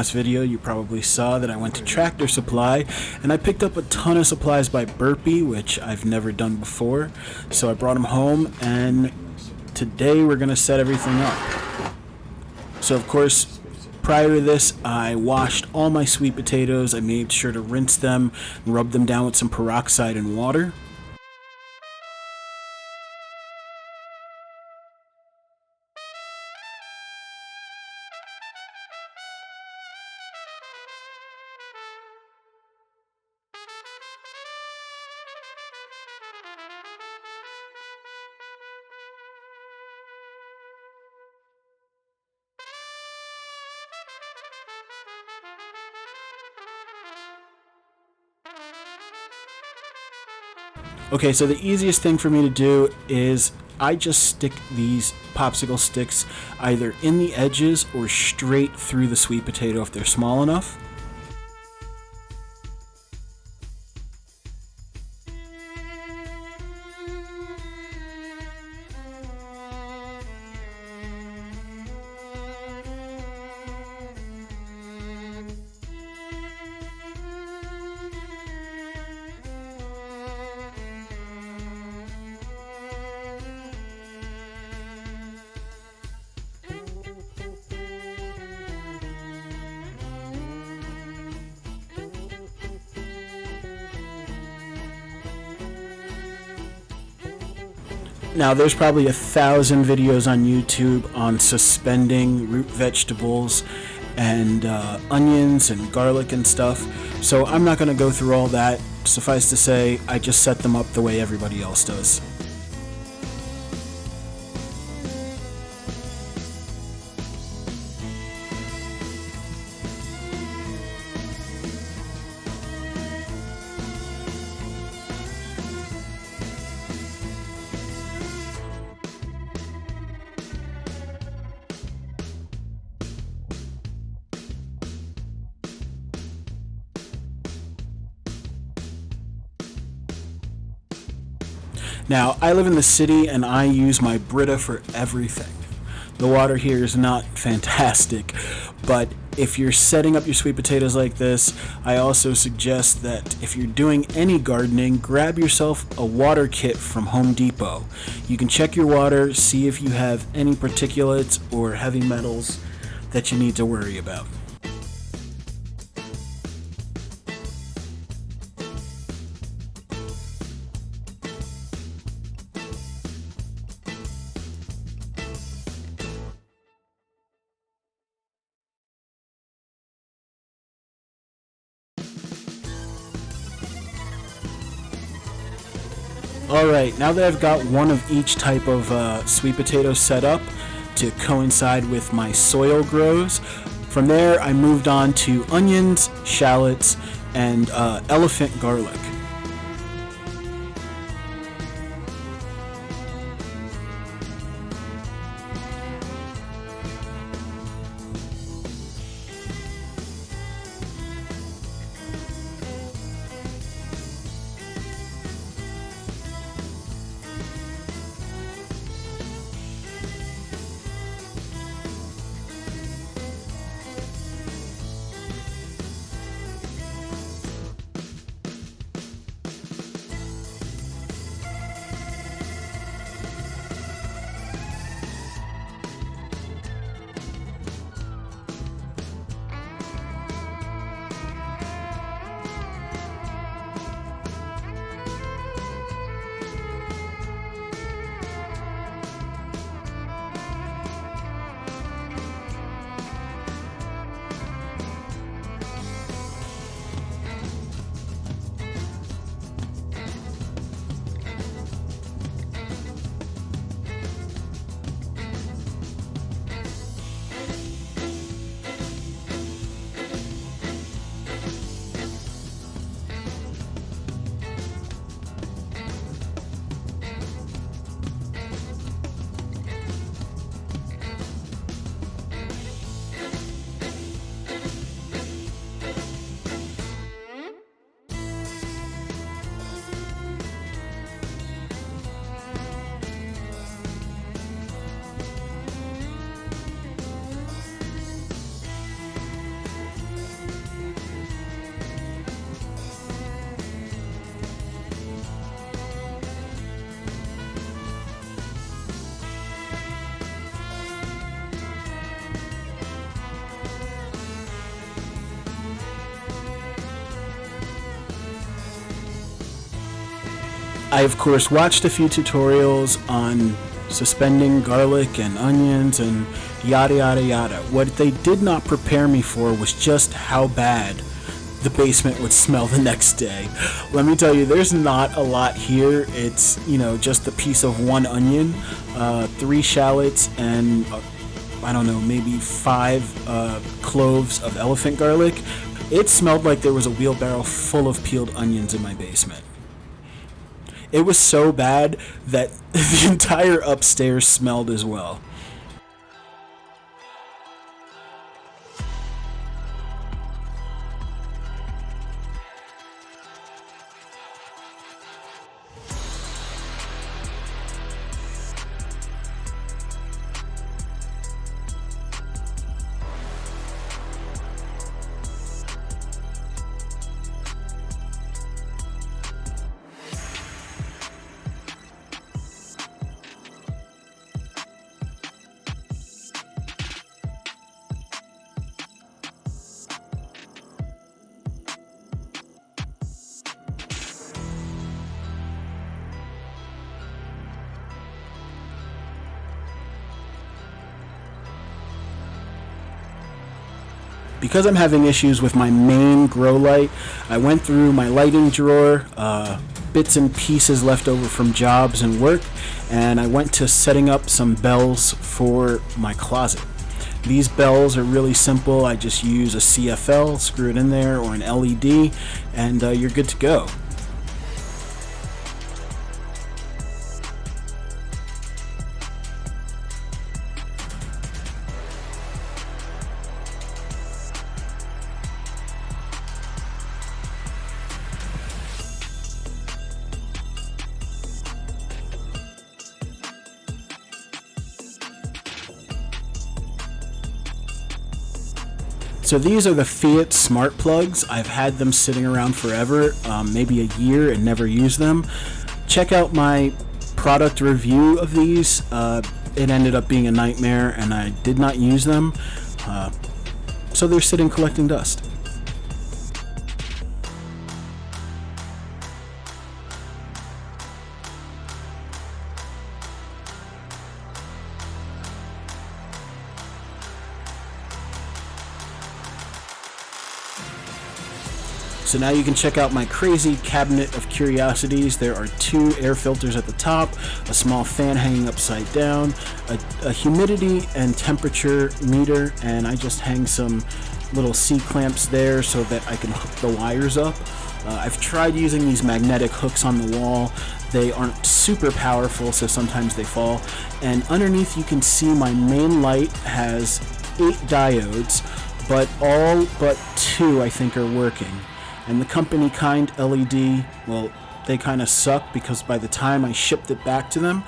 last video, you probably saw that I went to Tractor Supply and I picked up a ton of supplies by Burpee, which I've never done before. So I brought them home, and today we're going to set everything up. So of course, prior to this, I washed all my sweet potatoes. I made sure to rinse them and rub them down with some peroxide and water. Okay, so the easiest thing for me to do is I just stick these popsicle sticks either in the edges or straight through the sweet potato if they're small enough. Now, there's probably 1,000 videos on YouTube on suspending root vegetables and onions and garlic and stuff, so I'm not going to go through all that. Suffice to say, I just set them up the way everybody else does. Now, I live in the city and I use my Brita for everything. The water here is not fantastic, but if you're setting up your sweet potatoes like this, I also suggest that if you're doing any gardening, grab yourself a water kit from Home Depot. You can check your water, see if you have any particulates or heavy metals that you need to worry about. Alright, now that I've got one of each type of sweet potato set up to coincide with my soil grows, from there I moved on to onions, shallots, and elephant garlic. I, of course, watched a few tutorials on suspending garlic and onions and yada yada yada. What they did not prepare me for was just how bad the basement would smell the next day. Let me tell you, there's not a lot here. It's, just a piece of one onion, 3 shallots, and I don't know, maybe 5 cloves of elephant garlic. It smelled like there was a wheelbarrow full of peeled onions in my basement. It was so bad that the entire upstairs smelled as well. Because I'm having issues with my main grow light, I went through my lighting drawer, bits and pieces left over from jobs and work, and I went to setting up some bells for my closet. These bells are really simple. I just use a CFL, screw it in there, or an LED, and you're good to go. So these are the Fiat smart plugs. I've had them sitting around forever, maybe a year, and never used them. Check out my product review of these. It ended up being a nightmare and I did not use them. So they're sitting collecting dust. So now you can check out my crazy cabinet of curiosities. There are 2 air filters at the top, a small fan hanging upside down, a humidity and temperature meter, and I just hang some little C-clamps there so that I can hook the wires up. I've tried using these magnetic hooks on the wall. They aren't super powerful, so sometimes they fall. And underneath you can see my main light has 8 diodes, but all but 2 I think are working. And the company Kind LED, well, they kind of suck because by the time I shipped it back to them,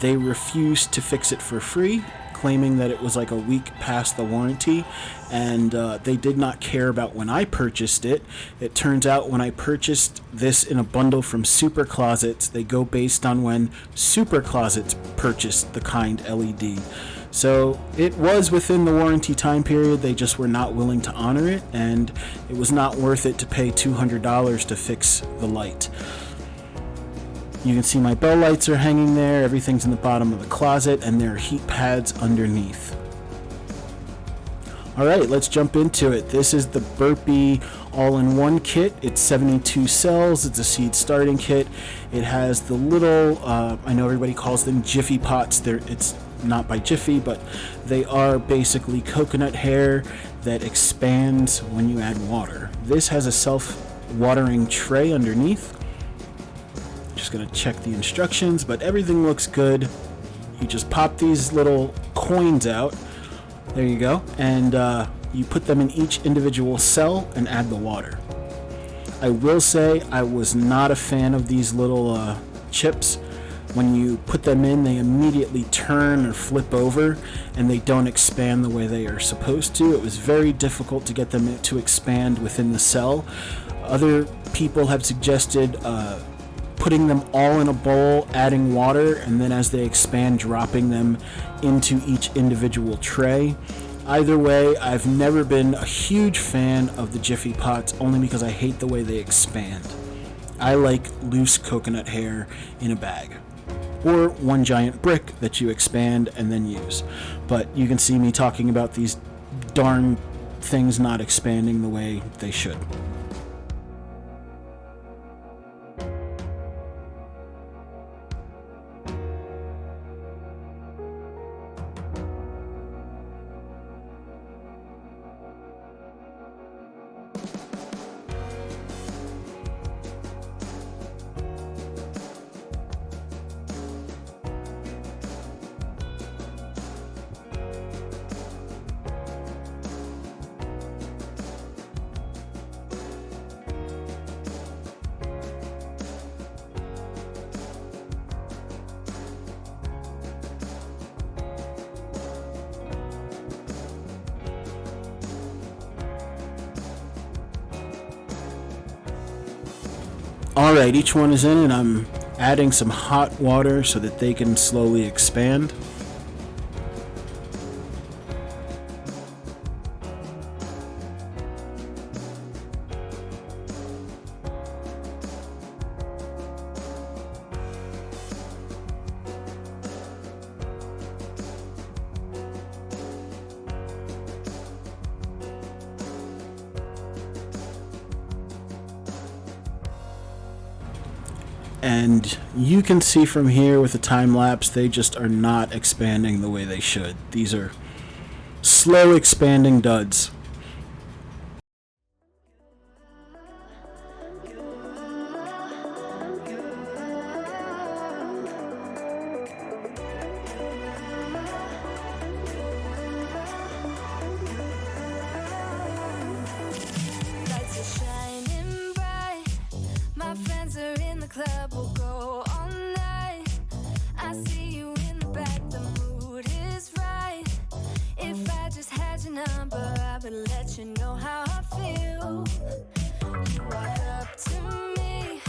they refused to fix it for free, claiming that it was like a week past the warranty, and they did not care about when I purchased it. It turns out when I purchased this in a bundle from Super Closets, they go based on when Super Closets purchased the Kind LED. So it was within the warranty time period, they just were not willing to honor it, and it was not worth it to pay $200 to fix the light. You can see my bell lights are hanging there, everything's in the bottom of the closet, and there are heat pads underneath. Alright, let's jump into it. This is the Burpee all-in-one kit. It's 72 cells, it's a seed starting kit. It has the little, I know everybody calls them Jiffy pots, it's not by Jiffy, but they are basically coconut hair that expands when you add water. This has a self-watering tray underneath. Just gonna check the instructions, but everything looks good. You just pop these little coins out. There you go. And you put them in each individual cell and add the water. I will say I was not a fan of these little chips. When you put them in, they immediately turn or flip over and they don't expand the way they are supposed to. It was very difficult to get them to expand within the cell. Other people have suggested putting them all in a bowl, adding water, and then as they expand, dropping them into each individual tray. Either way, I've never been a huge fan of the Jiffy pots, only because I hate the way they expand. I like loose coconut hair in a bag, or one giant brick that you expand and then use. But you can see me talking about these darn things not expanding the way they should. Alright, each one is in, and I'm adding some hot water so that they can slowly expand. And you can see from here with the time lapse, they just are not expanding the way they should. These are slow expanding duds. Lights are shining bright. My friends are in the club. We'll go all night. I see you in the back. The mood is right. If I just had your number, I would let you know how I feel. You walk up to me,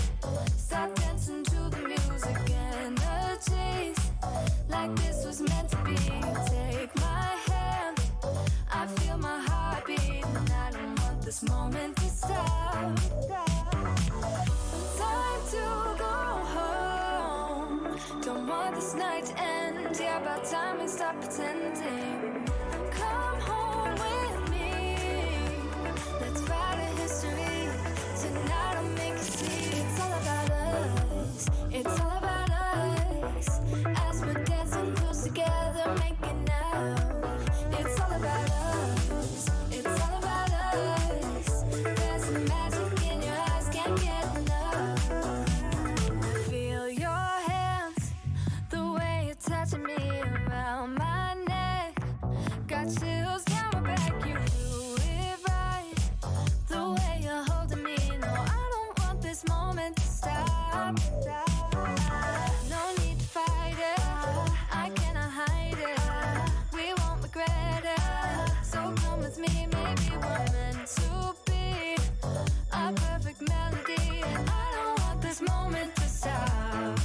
start dancing to the music, energies like this was meant to be. Take my hand, I feel my heart beat, and I don't want this moment to stop. Time to go home, don't want this night to end. Yeah, about time we stop pretending. Come home with me, let's write a history. Tonight I'll make you see it's all about us. It's all about us. As we're dancing close together, making out. It's all about us. It's all about us. There's a magic in your eyes, can't get enough. Feel your hands, the way you're touching me around my neck. Got chills down my back, you do it right. The way you're holding me, no, I don't want this moment to stop. No need to fight it, I cannot hide it. We won't regret it, so come with me, maybe we're meant to be. A perfect melody, and I don't want this moment to stop.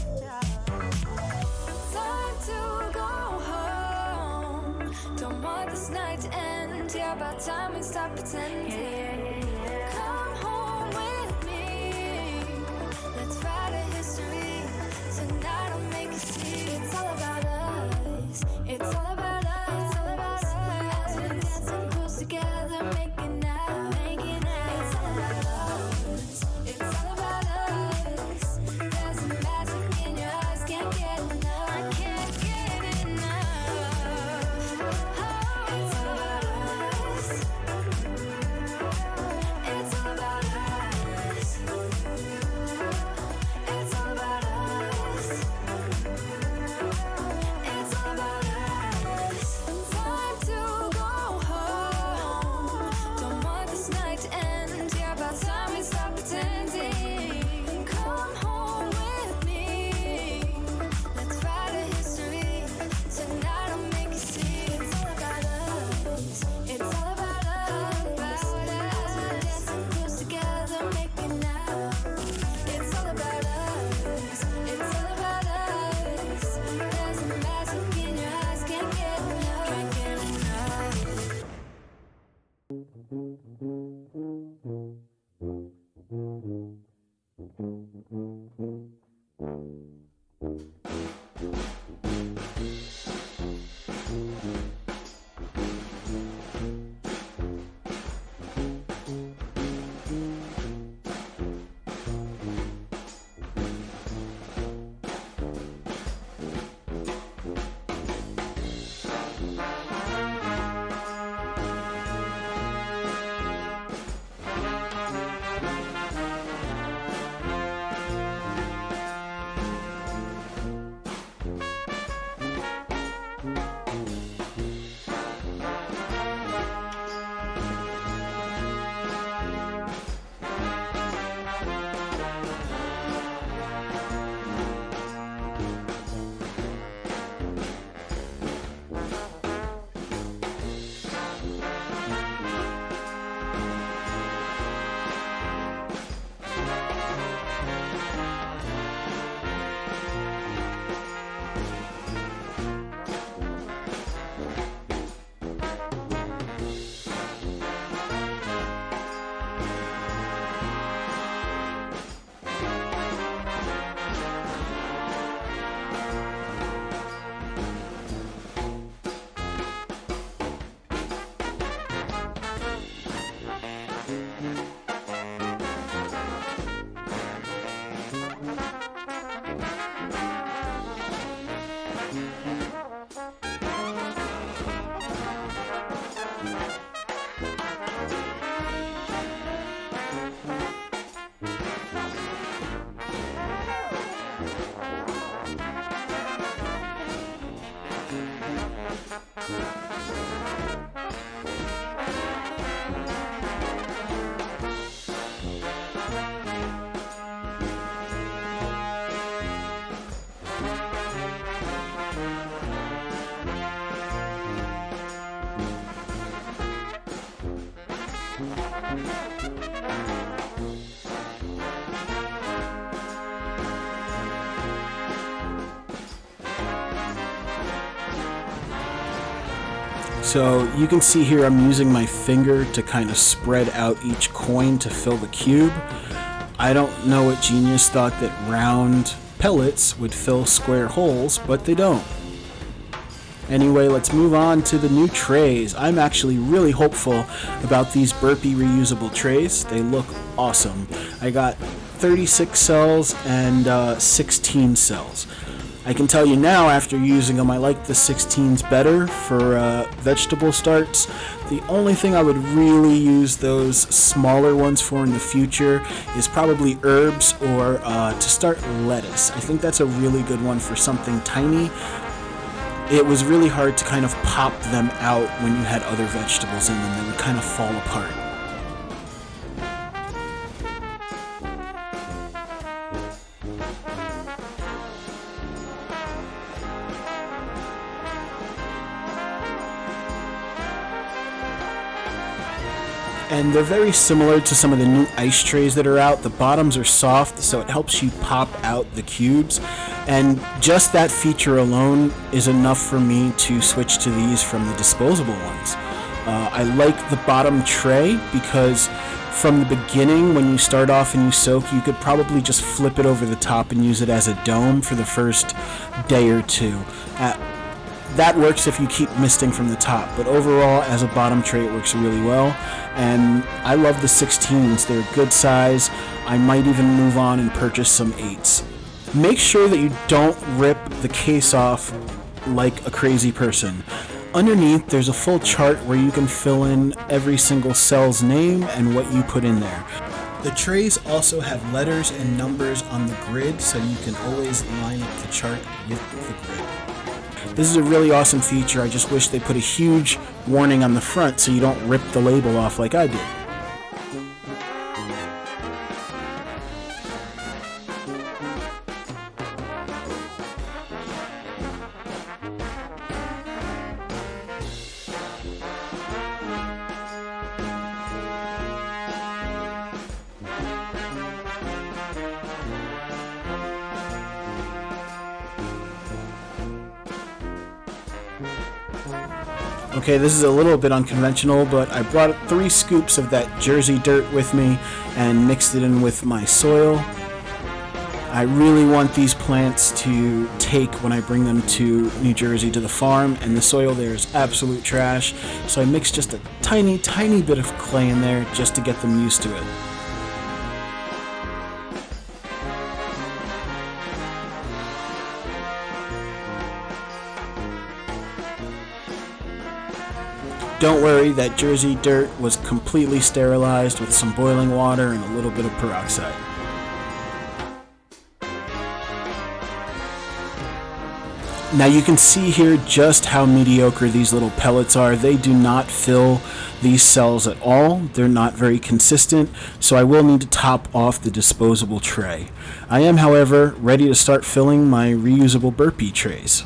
Time to go home, don't want this night to end. Yeah, about time we stop pretending. Come home with me, let's write a history. Tonight I'll make you see it's all about us. It's all about us. It's all about us. As we're dancing close together, making out, making out. It's all about us. It's all about us. There's a magic in your eyes, can't get enough. I can't get enough. Oh, it's all about us. It's all about us. It's all about us. It's all about us. Time to go home. Don't want this night to end. Yeah, about time we stop pretending. Come home with me, let's write a history. Tonight I'll make you see it's all about us. It's all about us. As we're dancing close together, making out. It's all about us. It's all about us. There's a magic in your eyes, can't get enough. Can't get enough. So you can see here I'm using my finger to kind of spread out each coin to fill the cube. I don't know what genius thought that round pellets would fill square holes, but they don't. Anyway, let's move on to the new trays. I'm actually really hopeful about these Burpee reusable trays. They look awesome. I got 36 cells and 16 cells. I can tell you now, after using them, I like the 16s better for vegetable starts. The only thing I would really use those smaller ones for in the future is probably herbs or to start lettuce. I think that's a really good one for something tiny. It was really hard to kind of pop them out when you had other vegetables in them. They would kind of fall apart. And they're very similar to some of the new ice trays that are out. The bottoms are soft, so it helps you pop out the cubes. And just that feature alone is enough for me to switch to these from the disposable ones. I like the bottom tray because from the beginning, when you start off and you soak, you could probably just flip it over the top and use it as a dome for the first day or two. That works if you keep misting from the top, but overall, as a bottom tray, it works really well. And I love the 16s. They're a good size. I might even move on and purchase some 8s. Make sure that you don't rip the case off like a crazy person. Underneath, there's a full chart where you can fill in every single cell's name and what you put in there. The trays also have letters and numbers on the grid, so you can always line up the chart with the grid. This is a really awesome feature. I just wish they put a huge warning on the front so you don't rip the label off like I did. Okay, this is a little bit unconventional, but I brought 3 scoops of that Jersey dirt with me and mixed it in with my soil. I really want these plants to take when I bring them to New Jersey to the farm, and the soil there is absolute trash, so I mix just a tiny bit of clay in there just to get them used to it. Don't worry, that Jersey dirt was completely sterilized with some boiling water and a little bit of peroxide. Now you can see here just how mediocre these little pellets are. They do not fill these cells at all. They're not very consistent, so I will need to top off the disposable tray. I am, however, ready to start filling my reusable Burpee trays.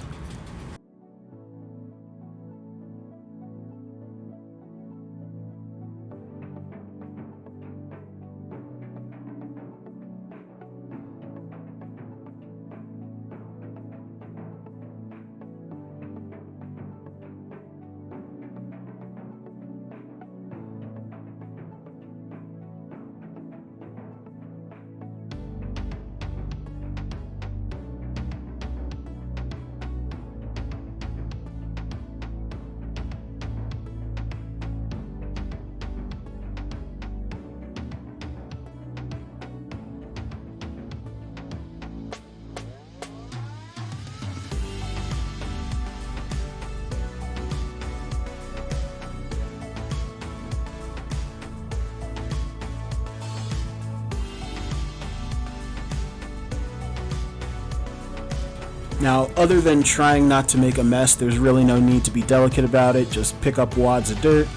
Now, other than trying not to make a mess, there's really no need to be delicate about it. Just pick up wads of dirt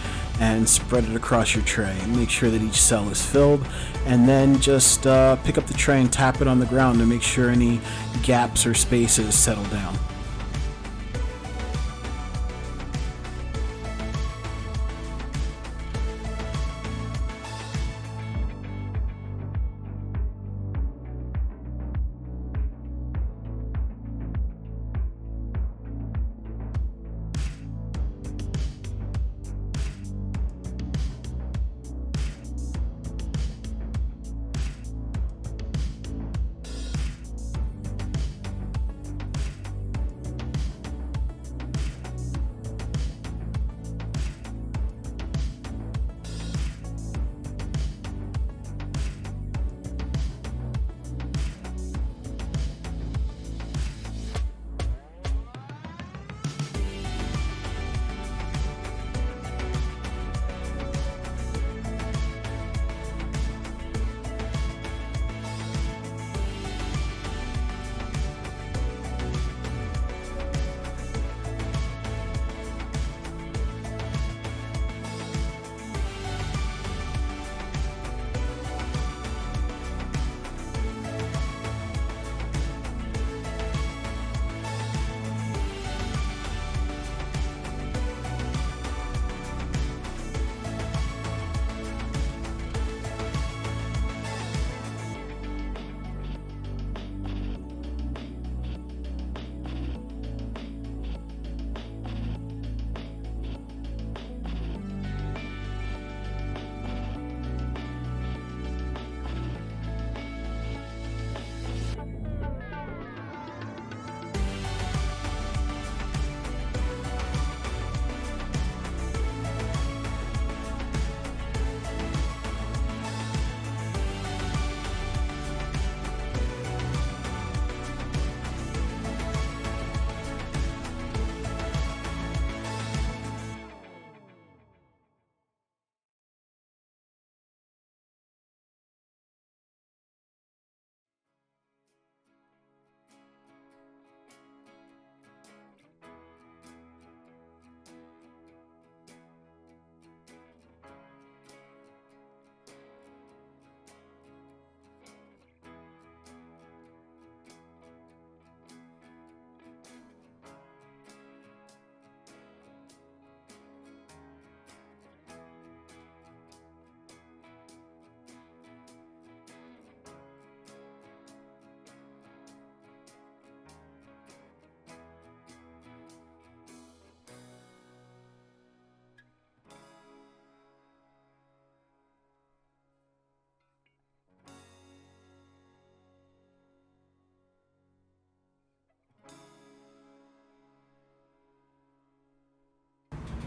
and spread it across your tray. Make sure that each cell is filled, and then just pick up the tray and tap it on the ground to make sure any gaps or spaces settle down.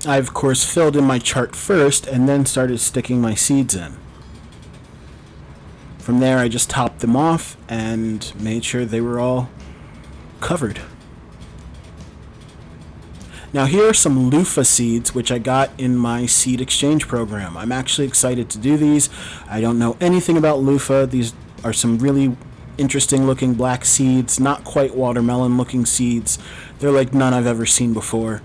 I, of course, filled in my chart first and then started sticking my seeds in. From there, I just topped them off and made sure they were all covered. Now here are some loofah seeds which I got in my seed exchange program. I'm actually excited to do these. I don't know anything about loofah. These are some really interesting looking black seeds, not quite watermelon looking seeds. They're like none I've ever seen before.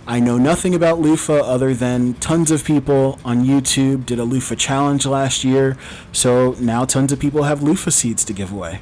I know nothing about loofah other than tons of people on YouTube did a loofah challenge last year, so now tons of people have loofah seeds to give away.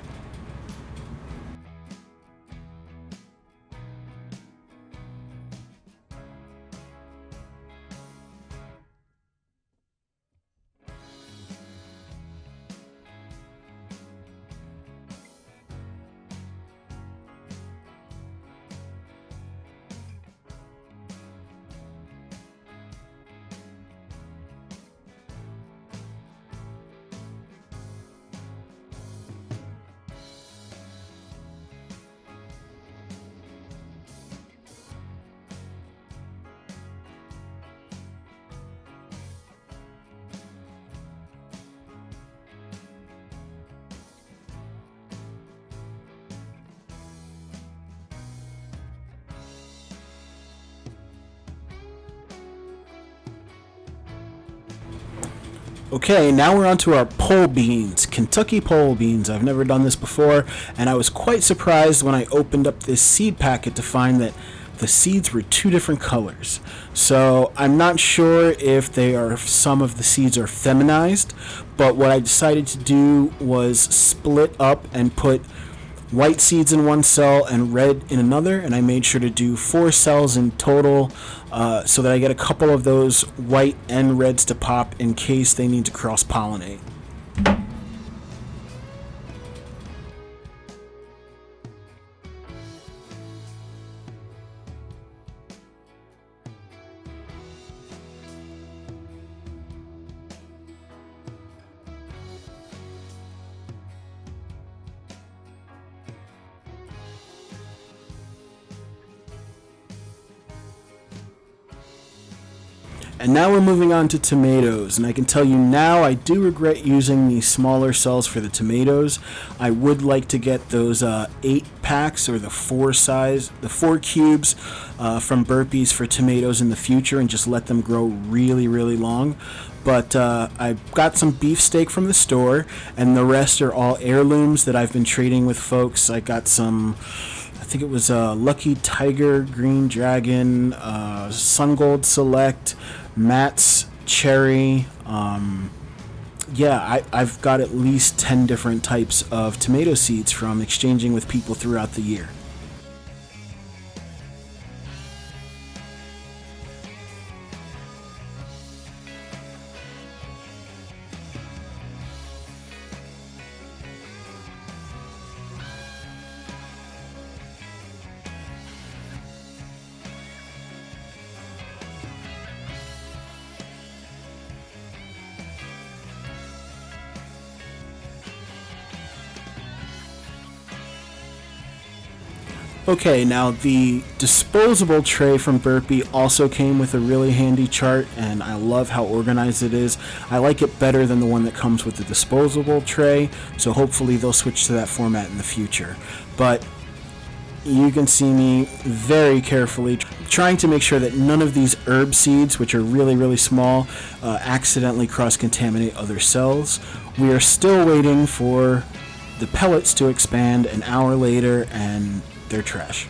Okay, now we're on to our pole beans, Kentucky pole beans. I've never done this before, and I was quite surprised when I opened up this seed packet to find that the seeds were two different colors. So I'm not sure if some of the seeds are feminized, but what I decided to do was split up and put white seeds in one cell and red in another, and I made sure to do 4 cells in total so that I get a couple of those white and reds to pop in case they need to cross-pollinate. And now we're moving on to tomatoes, and I can tell you now I do regret using the smaller cells for the tomatoes. I would like to get those 8 packs or the 4 cubes from Burpees for tomatoes in the future and just let them grow really, really long. But I got some beefsteak from the store, and the rest are all heirlooms that I've been trading with folks. I got some, I think it was Lucky Tiger, Green Dragon, Sun Gold Select, Matt's Cherry. I've got at least 10 different types of tomato seeds from exchanging with people throughout the year. Okay, now the disposable tray from Burpee also came with a really handy chart, and I love how organized it is. I like it better than the one that comes with the disposable tray, so hopefully they'll switch to that format in the future. But you can see me very carefully trying to make sure that none of these herb seeds, which are really, really small, accidentally cross-contaminate other cells. We are still waiting for the pellets to expand an hour later, and they're trash.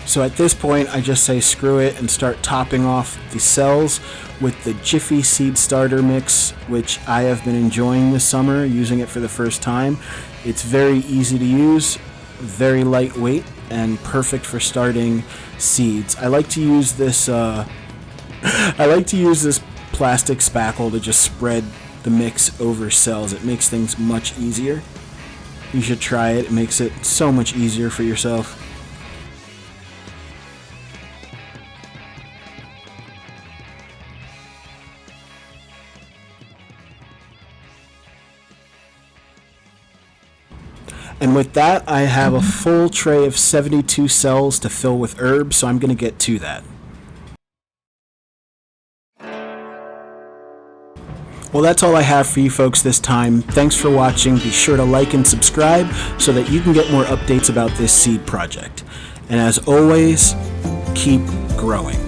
So at this point, I just say screw it and start topping off the cells with the Jiffy Seed Starter Mix, which I have been enjoying this summer, using it for the first time. It's very easy to use, very lightweight, and perfect for starting seeds. I like to use this plastic spackle to just spread the mix over cells. It makes things much easier. You should try it. It makes it so much easier for yourself. And with that, I have a full tray of 72 cells to fill with herbs, so I'm going to get to that. Well, that's all I have for you folks this time. Thanks for watching. Be sure to like and subscribe so that you can get more updates about this seed project. And as always, keep growing.